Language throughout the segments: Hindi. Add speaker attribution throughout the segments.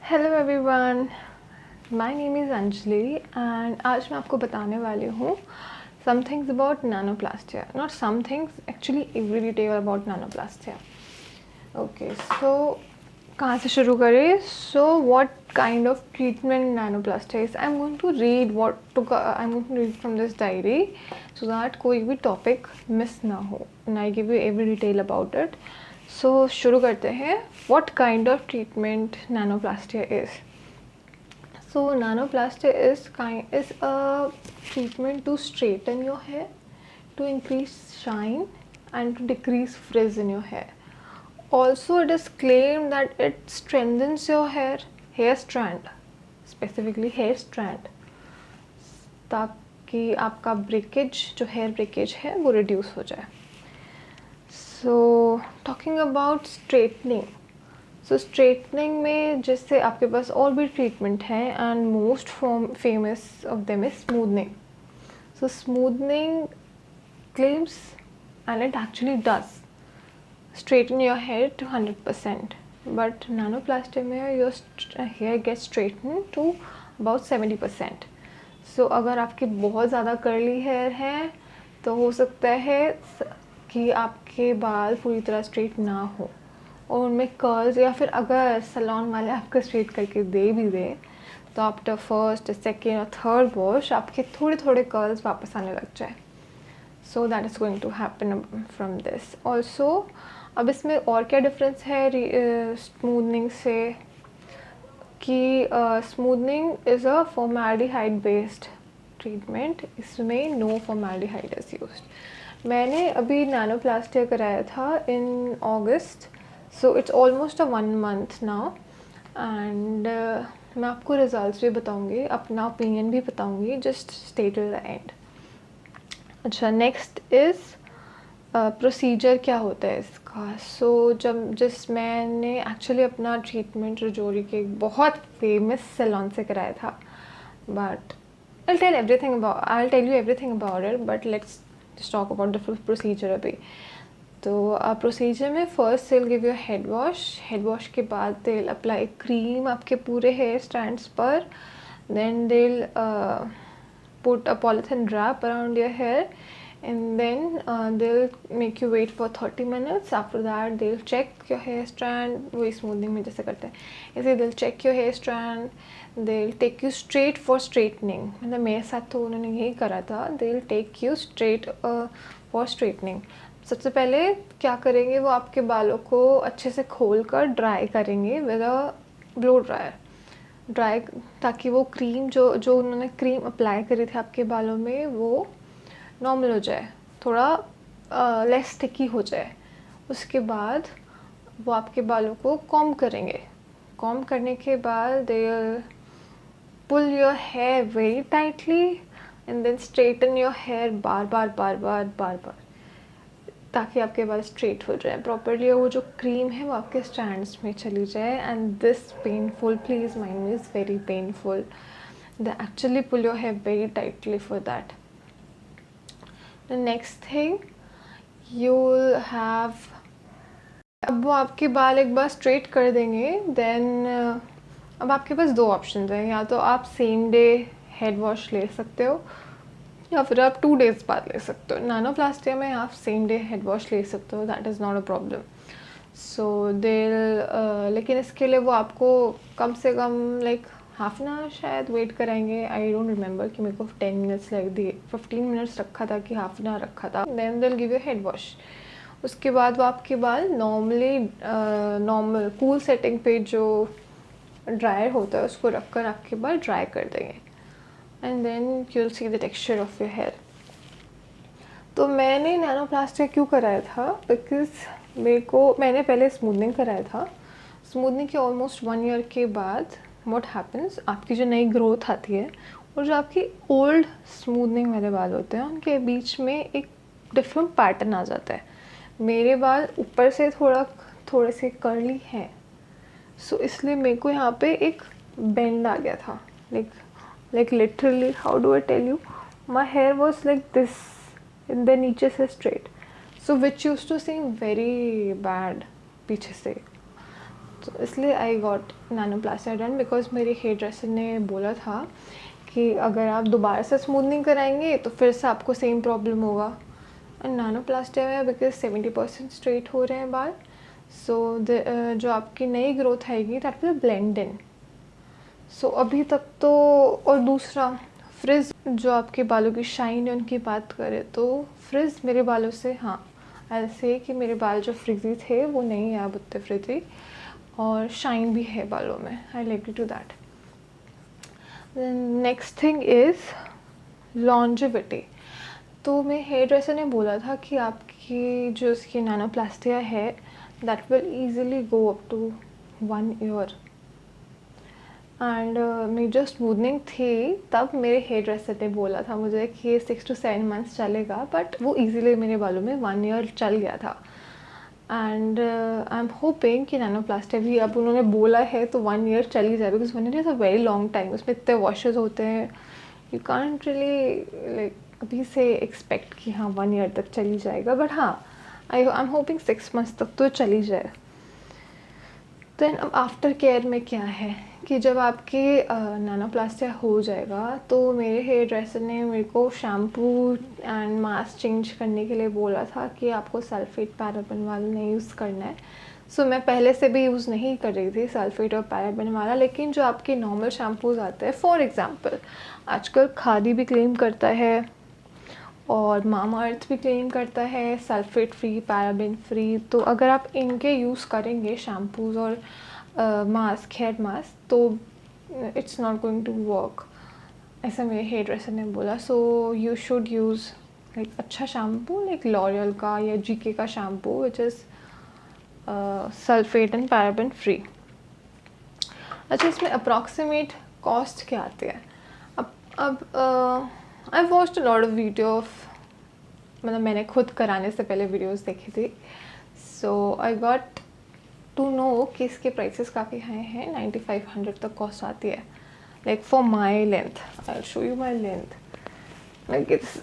Speaker 1: Hello everyone, my name is Anjali and आज मैं आपको बताने वाली हूँ some things about nanoplastia. Not some things, actually every detail about nanoplastia. Okay, so कहाँ से शुरू करें? So what kind of treatment nanoplastia is. I am going to read from this diary so that कोई भी टॉपिक मिस ना हो and I give you every detail about it. So शुरू करते हैं. What kind of treatment nanoplastia is. So nanoplasty is a treatment to straighten your hair, to increase shine and to decrease frizz in your hair. Also it is claimed that it strengthens your hair strand, specifically hair strand, ताकि आपका ब्रेकेज जो हेयर ब्रेकेज है वो रिड्यूस हो जाए. So talking about straightening. So straightening में जैसे आपके पास और भी ट्रीटमेंट है and most famous of them is smoothening. So smoothening claims and it actually does straighten your hair to 100%, but nanoplasty में your hair gets straightened to about 70%. So अगर आपके बहुत ज़्यादा कर्ली हेयर है तो हो सकता है कि आपके बाल पूरी तरह स्ट्रेट ना हो और उनमें कर्ल्स, या फिर अगर सैलून वाले आपको स्ट्रेट करके दे भी दे तो आफ्टर फर्स्ट सेकेंड और थर्ड वॉश आपके थोड़े थोड़े कर्ल्स वापस आने लग जाए. So that is going to happen from this also. अब इसमें और क्या डिफरेंस है स्मूदनिंग से कि smoothening is a formaldehyde based treatment. इसमें नो फॉर्मल्डिहाइड इज़ यूज्ड. मैंने अभी नैनोप्लास्टिया कराया था in August. So it's almost 1 month now and मैं आपको रिजल्ट्स भी बताऊंगी, अपना ओपिनियन भी बताऊंगी. Just stay till the end. अच्छा, नेक्स्ट इज़ प्रोसीजर क्या होता है इसका. सो मैंने एक्चुअली अपना ट्रीटमेंट रजौरी के एक बहुत फेमस सैलून से कराया था, but I tell you everything about it, but let's just talk about the procedure अभी. तो प्रोसीजर में first they will give you head wash के बाद दे विल अप्लाई क्रीम आपके पूरे हेयर स्टैंड्स पर. Then they will put a polythene wrap around your hair and then they'll make you wait for 30 minutes. After that they'll check your hair strand, वही smoothing में जैसे करते हैं ऐसे. they'll check your hair strand, they'll take you straight for straightening. मतलब मेरे साथ तो उन्होंने यही करा था. they'll take you straight for straightening. सबसे पहले क्या करेंगे, वो आपके बालों को अच्छे से खोल कर ड्राई करेंगे विद अ ब्लो ड्राई, ताकि वो क्रीम जो उन्होंने क्रीम अप्लाई करी थी आपके बालों में वो नॉर्मल हो जाए, थोड़ा लेस स्टिकी हो जाए. उसके बाद वो आपके बालों को कॉम्ब करेंगे. कॉम्ब करने के बाद they pull your hair very tightly and then straighten your hair बार बार ताकि आपके बाल स्ट्रेट हो जाए प्रॉपरली. वो जो क्रीम है वो आपके स्टैंड्स में चली जाए. And this painful, please mind me, is very painful. They actually pull your hair very tightly for that. The next thing you'll have, अब वो आपके बाल एक बार स्ट्रेट कर देंगे. देन अब आपके पास 2 ऑप्शंस हैं. या तो आप सेम डे हेड वॉश ले सकते हो या फिर आप 2 days बाद ले सकते हो. नैनोप्लास्टिया में आप सेम डे हेड वॉश ले सकते हो, that is not a problem. So लेकिन इसके लिए वो आपको कम से कम लाइक हाफ एन आवर शायद वेट कराएंगे. आई डोंट रिमेंबर कि मेरे को 10 minutes लग दिए, 15 minutes रखा था कि हाफ एन आवर रखा था. देन दिल गिव यू हेड वॉश. उसके बाद वो आपके बाल नॉर्मल कूल सेटिंग पे जो ड्रायर होता है उसको रख कर आपके बाल ड्राई कर देंगे. And then you will see the texture of your hair. तो मैंने नैनोप्लास्टिया क्यों कराया था, बिकॉज मैंने पहले स्मूदनिंग कराया था. स्मूदनिंग के ऑलमोस्ट 1 year के बाद व्हाट हैपन्स, आपकी जो नई ग्रोथ आती है और जो आपकी ओल्ड स्मूदनिंग वाले बाल होते हैं उनके बीच में एक डिफरेंट पैटर्न आ जाता है. मेरे बाल ऊपर से थोड़े से कर्ली हैं, सो इसलिए मेरे को यहाँ पे एक बेंड आ गया था. Like literally, how do I tell you, my hair was like this and then नीचे से straight, so which used to seem very bad पीछे से. तो इसलिए I got nanoplastia done, because मेरे हेयर ड्रेसर ने बोला था कि अगर आप दोबारा से स्मूथनिंग कराएंगे तो फिर से आपको सेम प्रॉब्लम होगा। एंड नैनोप्लास्टिया में बिकॉज 70% स्ट्रेट हो रहे हैं बाल, सो जो आपकी नई ग्रोथ आएगी दैट विल ब्लेंड इन। सो अभी तक तो, और दूसरा फ्रिज, जो आपके बालों की शाइन है उनकी बात करें तो फ्रिज मेरे बालों से, हाँ ऐसे कि मेरे बाल जो फ्रिजी थे वो नहीं है अब उतने फ्रिजी, और शाइन भी है बालों में। I like to that. Next thing is longevity. तो मेरे हेयर ड्रेसर ने बोला था कि आपकी जो इसकी नैनोप्लास्टिया है that will easily go up to 1 year. And मेरी जो स्मूथनिंग थी तब मेरे हेयर ड्रेसर ने बोला था मुझे कि ये 6 to 7 months चलेगा, बट वो इजीली मेरे बालों में 1 ईयर चल गया था। एंड आई एम होपिंग कि नैनोप्लास्टिया भी, अब उन्होंने बोला है तो 1 ईयर चल ही जाए, because 1 year is a very long time. उसमें इतने वॉशेज होते हैं, यू कांट रियली लाइक अभी से एक्सपेक्ट कि हाँ 1 ईयर तक चली जाएगा, बट हाँ आई एम होपिंग 6 months तक तो चली जाए। देन अब आफ्टर केयर में क्या है कि जब आपकी नैनोप्लास्टिया हो जाएगा तो मेरे हेयर ड्रेसर ने मेरे को शैम्पू एंड मास्क चेंज करने के लिए बोला था कि आपको सल्फेट पैराबेन वाला नहीं यूज़ करना है। सो मैं पहले से भी यूज़ नहीं कर रही थी सल्फेट और पैराबेन वाला, लेकिन जो आपके नॉर्मल शैम्पूज़ आते हैं, फॉर एग्ज़ाम्पल आजकल खादी भी क्लेम करता है और मामाअर्थ भी क्लेम करता है सल्फेट फ्री, पैराबेन फ्री। तो अगर आप इनके यूज़ करेंगे शैम्पूज़ और मास्क, हेयर मास्क, तो it's not going to work, ऐसा मेरे हेयर ड्रेसर ने बोला। So you should use like अच्छा शैम्पू, लाइक लॉरियल का या जीके का shampoo which is sulphate and paraben free. अच्छा, इसमें अप्रॉक्सीमेट कॉस्ट क्या आती है? अब I watched a lot of video of, मतलब मैंने खुद कराने से पहले वीडियोस देखी थी, so I got to know कि इसके प्राइसेस काफ़ी हाई हैं। 9500 तक कॉस्ट आती है, like for my length. I will show you my length, like it's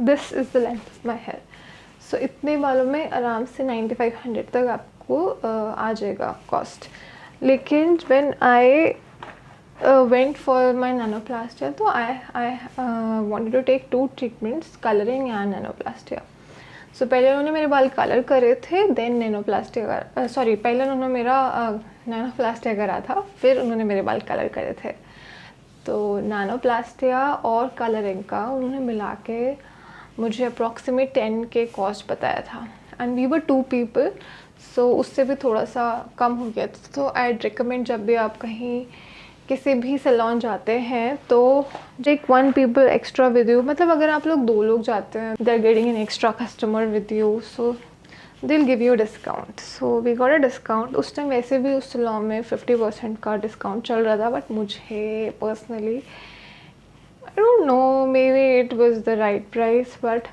Speaker 1: this is the length of my hair. So इतने बालों में आराम से 9500 तक आपको आ जाएगा कॉस्ट। लेकिन when I went for my nanoplastia, तो I wanted to take 2 treatments, coloring and nanoplastia. So पहले उन्होंने मेरे बाल कलर करे थे, देन नैनोप्लास्टिया, पहले उन्होंने मेरा नैनोप्लास्टिया करा था, फिर उन्होंने मेरे बाल कलर करे थे। तो नैनोप्लास्टिया और कलरिंग का उन्होंने मिला के मुझे अप्रॉक्सीमेट 10 के कॉस्ट बताया था, एंड वी वर 2 people, सो उससे भी थोड़ा सा कम हो गया था। तो आई रिकमेंड जब भी आप कहीं किसी भी सैलून जाते हैं तो take 1 people extra with you, मतलब अगर आप लोग 2 लोग जाते हैं, they are getting an extra customer with you, so they will give you discount. So we got a discount. उस टाइम वैसे भी उस सैलून में 50% का डिस्काउंट चल रहा था, बट मुझे personally I don't know, may be it was the right price, but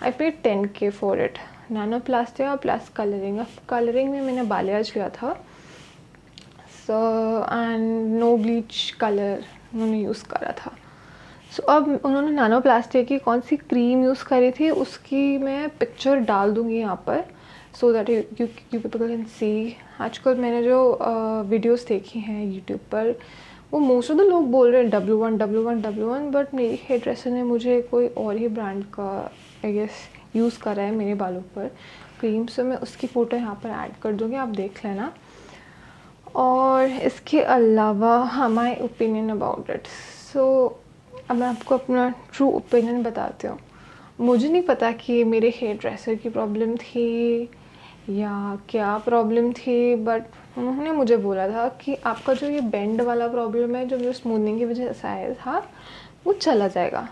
Speaker 1: I paid 10K for it. Nanoplastia plus colouring. अब कलरिंग में मैंने बालियाज किया था, so and no bleach colour उन्होंने यूज़ करा था। सो अब उन्होंने नैनोप्लास्टिया की कौन सी क्रीम यूज़ करी थी उसकी मैं पिक्चर डाल दूँगी यहाँ पर, so that you people can see. आजकल मैंने जो वीडियोस देखी हैं यूट्यूब पर, वो मोस्ट ऑफ द लोग बोल रहे हैं W1, बट मेरी हेयर ड्रेसर ने मुझे कोई और ही ब्रांड का आई गेस यूज़ करा है मेरे बालों पर क्रीम। सो मैं उसकी फ़ोटो यहाँ पर ऐड कर दूँगी, आप देख लेना। और इसके अलावा हाँ, माई ओपिनियन अबाउट इट। सो अब मैं आपको अपना ट्रू ओपिनियन बताती हूँ। मुझे नहीं पता कि ये मेरे हेयर ड्रेसर की प्रॉब्लम थी या क्या प्रॉब्लम थी, बट उन्होंने मुझे बोला था कि आपका जो ये बेंड वाला प्रॉब्लम है, जो मुझे स्मूथनिंग की वजह से आया था, वो चला जाएगा,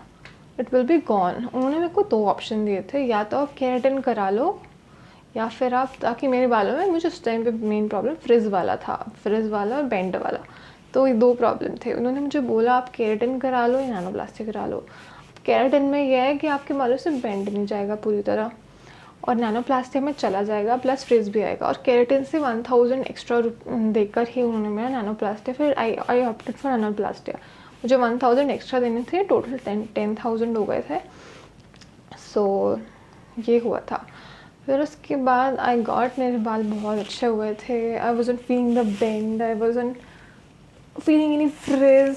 Speaker 1: इट विल बी गॉन। उन्होंने मेरे को 2 ऑप्शन दिए थे, या तो आप केराटिन करा लो या फिर आप, ताकि मेरे बालों में, मुझे उस टाइम पे मेन प्रॉब्लम फ्रिज वाला था, फ्रिज वाला और बेंड वाला, तो ये 2 प्रॉब्लम थे। उन्होंने मुझे बोला आप केराटिन करा लो या नैनोप्लास्टिक करा लो। केराटिन में यह है कि आपके बालों से बेंड नहीं जाएगा पूरी तरह, और नैनोप्लास्टिक में चला जाएगा प्लस फ्रिज भी आएगा। और केराटिन से 1000 एक्स्ट्रा देकर ही उन्होंने मेरा नैनोप्लास्टिक, फिर आई ऑप्टेड फॉर नैनोप्लास्टिक। मुझे 1000 एक्स्ट्रा देने थे, टोटल 10,000 हो गए थे। सो ये हुआ था। फिर उसके बाद आई गॉट, मेरे बाल बहुत अच्छे हुए थे. I wasn't feeling the bend, I wasn't feeling any frizz,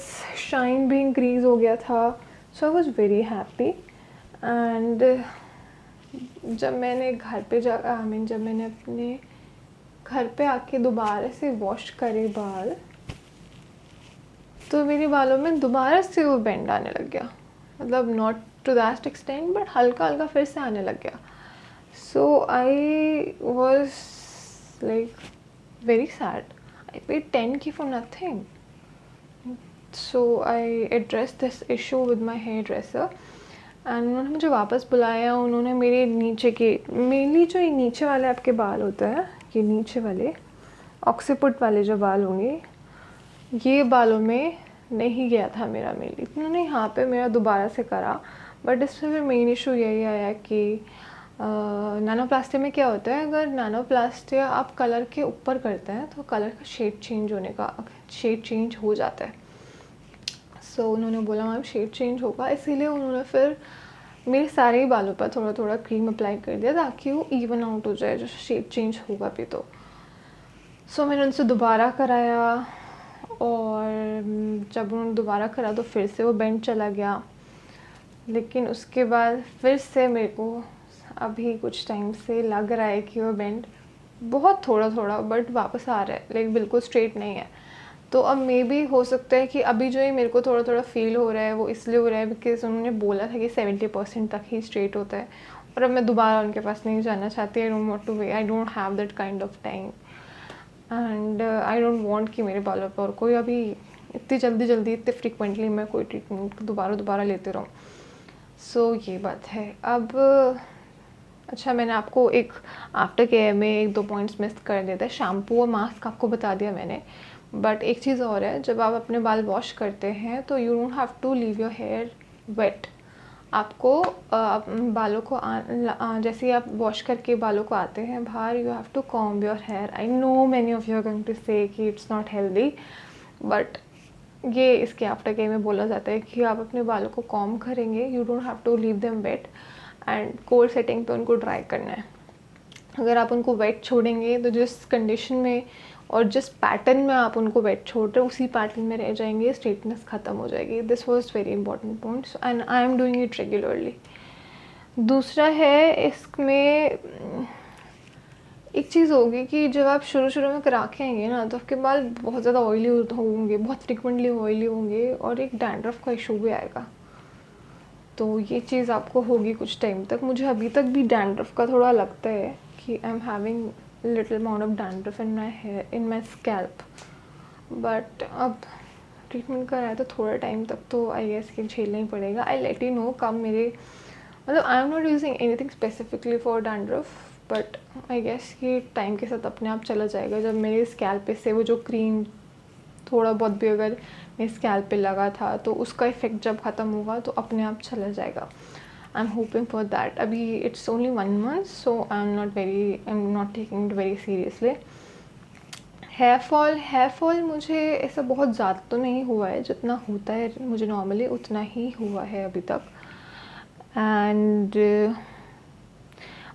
Speaker 1: shine भी इंक्रीज हो गया था. So I was very happy. And जब मैंने घर पे जब मैंने अपने घर पे आके दोबारा से वॉश करे बाल, तो मेरे बालों में दोबारा से वो बेंड आने लग गया. मतलब not to that extent, but हल्का हल्का फिर से आने लग गया. So I was like very sad. I paid 10K for nothing. So I address this issue with my hairdresser and उन्होंने मुझे वापस बुलाया. उन्होंने मेरे नीचे के, मेनली जो ये नीचे वाले आपके बाल होते हैं, ये नीचे वाले ऑक्सीपुट वाले जो बाल होंगे, ये बालों में नहीं गया था मेरा मेनली. उन्होंने यहाँ पे मेरा दोबारा से करा. बट इसमें फिर मेन इशू यही आया कि नैनोप्लास्टी में क्या होता है, अगर नैनोप्लास्टी आप कलर के ऊपर करते हैं तो कलर का शेड चेंज हो जाता है. सो उन्होंने बोला मैम शेड चेंज होगा, इसीलिए उन्होंने फिर मेरे सारे ही बालों पर थोड़ा थोड़ा क्रीम अप्लाई कर दिया ताकि वो इवन आउट हो जाए जो शेड चेंज होगा भी. तो सो मैंने उनसे दोबारा कराया और जब उन्होंने दोबारा करा तो फिर से वो बेंड चला गया. लेकिन उसके बाद फिर से मेरे को अभी कुछ टाइम से लग रहा है कि वो बेंड बहुत थोड़ा थोड़ा बट वापस आ रहा है, लेकिन बिल्कुल स्ट्रेट नहीं है. तो अब मे बी हो सकता है कि अभी जो ये मेरे को थोड़ा थोड़ा फील हो रहा है वो इसलिए हो रहा है बिकॉज उन्होंने बोला था कि 70% तक ही स्ट्रेट होता है. और अब मैं दोबारा उनके पास नहीं जाना चाहती. I don't want two way, I don't have that kind of time and I don't want कि मेरे बालों पर कोई अभी इतनी जल्दी इतने फ्रिक्वेंटली मैं कोई ट्रीटमेंट दोबारा लेते रहूँ. सो ये बात है. अब अच्छा, मैंने आपको एक आफ्टर केयर में 1-2 पॉइंट्स मिस कर दिए थे. शैम्पू और मास्क आपको बता दिया मैंने, बट एक चीज़ और है. जब आप अपने बाल वॉश करते हैं तो you don't have to leave your hair wet. आपको बालों को जैसे ही आप वॉश करके बालों को आते हैं बाहर, you have to comb your hair. I know many of you are going to say कि इट्स नॉट हेल्दी, बट ये इसके आफ्टर केयर में बोला जाता है कि आप अपने बालों को कॉम्ब करेंगे, you don't have to leave them wet and cold setting पे उनको ड्राई करना है. अगर आप उनको वेट छोड़ेंगे तो जिस कंडीशन में और जिस पैटर्न में आप उनको वेट छोड़ रहे हैं उसी पैटर्न में रह जाएंगे, स्ट्रेटनेस ख़त्म हो जाएगी. This was very important point and I am doing it regularly. दूसरा है इसमें एक चीज़ होगी कि जब आप शुरू में करा के आएंगे ना तो आपके बाल बहुत ज़्यादा ऑयली होंगे, बहुत फ्रिक्वेंटली ऑयली होंगे और एक डैंड्रफ का इशू भी आएगा. तो ये चीज़ आपको होगी कुछ टाइम तक. मुझे अभी तक भी डैंड्रफ का थोड़ा लगता है कि I am having little amount of dandruff in my hair, in my scalp. But अब ट्रीटमेंट कराया तो थोड़ा टाइम तक तो आई गेस कि झेलना ही पड़ेगा. आई लेट यू नो कब मेरे, मतलब I am not using anything specifically for dandruff, but I guess कि टाइम के साथ अपने आप चला जाएगा. जब मेरे स्कैल्प पे से वो जो क्रीम थोड़ा बहुत भी अगर मेरे स्कैल्प पे लगा था तो उसका इफ़ेक्ट जब ख़त्म होगा तो अपने आप चला जाएगा. I am hoping for that. अभी it's only 1 month, so I am not taking it very seriously. Hair fall मुझे ऐसा बहुत ज़्यादा तो नहीं हुआ है, जितना होता है मुझे नॉर्मली उतना ही हुआ है अभी तक. And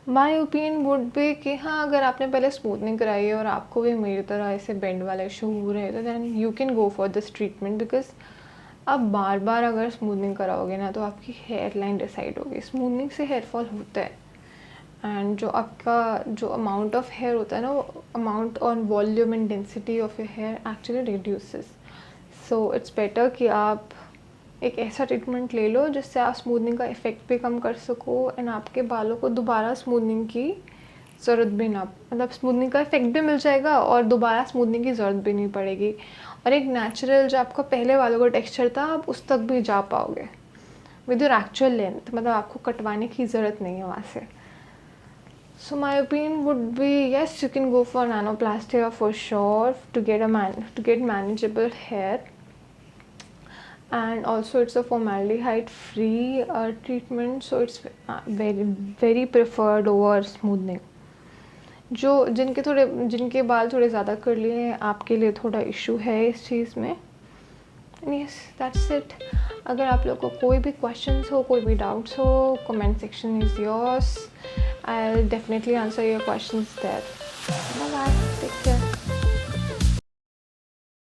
Speaker 1: my opinion would be कि हाँ, अगर आपने पहले स्मूथनिंग कराई है और आपको भी मेरी तरह ऐसे बेंड वाला इशू हो रहे हैं तो then you can go for this treatment. Because आप बार बार अगर स्मूथनिंग कराओगे ना तो आपकी हेयर लाइन डिसाइड होगी. स्मूथनिंग से हेयर फॉल होता है एंड जो आपका जो अमाउंट ऑफ हेयर होता है ना, वो amount on volume and density of your hair actually reduces. So it's better कि आप एक ऐसा ट्रीटमेंट ले लो जिससे आप स्मूथनिंग का इफ़ेक्ट भी कम कर सको एंड आपके बालों को दोबारा स्मूथनिंग की ज़रूरत भी ना, मतलब स्मूथनिंग का इफ़ेक्ट भी मिल जाएगा और दोबारा स्मूथनिंग की ज़रूरत भी नहीं पड़ेगी. और एक नेचुरल जो आपका पहले बालों का टेक्सचर था आप उस तक भी जा पाओगे विद योर एक्चुअल लेंथ. मतलब आपको कटवाने की ज़रूरत नहीं है वहाँ से. So my opinion would be yes, you can go for nanoplasty for sure to get manageable hair, and also it's a formaldehyde free treatment, so it's very preferred over smoothing. जो जिनके बाल थोड़े ज़्यादा कर्ली हैं आपके लिए थोड़ा इशू है इस चीज़ में. Yes, that's it. अगर आप लोग को कोई भी क्वेश्चंस हो, कोई भी डाउट्स हो, comment section is yours I'll definitely answer your questions there. Bye bye, take care.